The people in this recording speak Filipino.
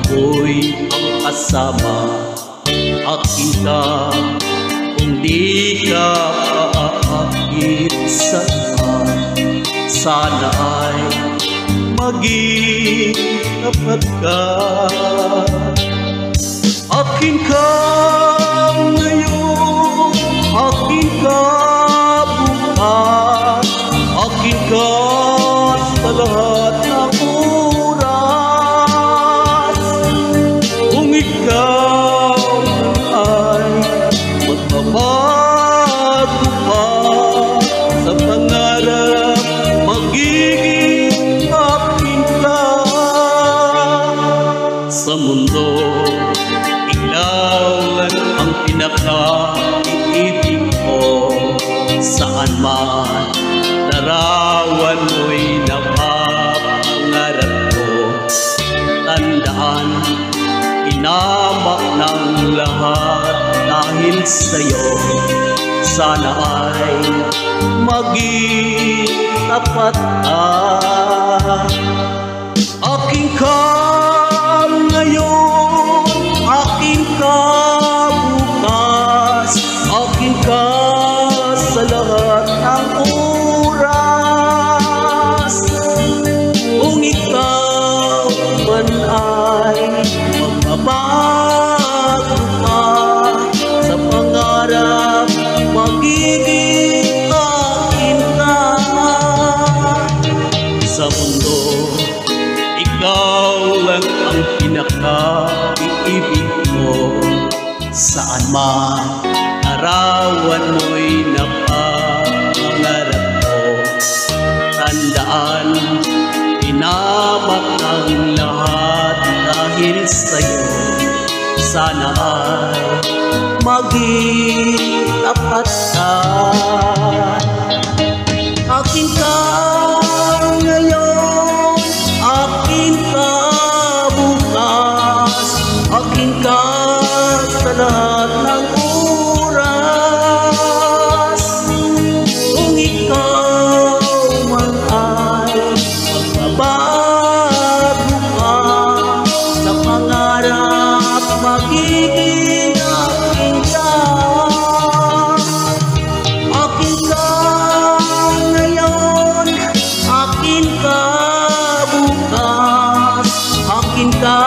ako'y ang kasama. Akin ka kung di ka aakit sa taas. Sana ay maging tapat ka. Akin ka ngayon, akin ka bukas, akin ka sa lahat ng oras. Kung ikaw ay magbabago pa sa pangarap, magiging akin ka. Sa mundo, ikaw lang ang pinaka-iibig ko. Saan man larawan mo'y napapangarap ko. Tandaan, inamak ng lahat dahil sa'yo. Sana ay maging tapat ka. Akin ka ngayon, akin ka bukas, akin ka sa lahat ng oras. Kung ikaw man ay magbabago ka sa pangarap, magiging akin ka. Sa mundo, ikaw lang ang pinaka-iibig ko. Saan man arawan mo'y napangarap ko. Tandaan, inamak ang lahat dahil sa'yo. Sana ay maging tapat ka. Akin ka ngayon, akin ka bukas, akin ka sa lahat ng oras. Kung ikaw man ay magbabago ka sa pangarap, magiging akin ka. Akin ka ngayon, akin ka bukas, akin ka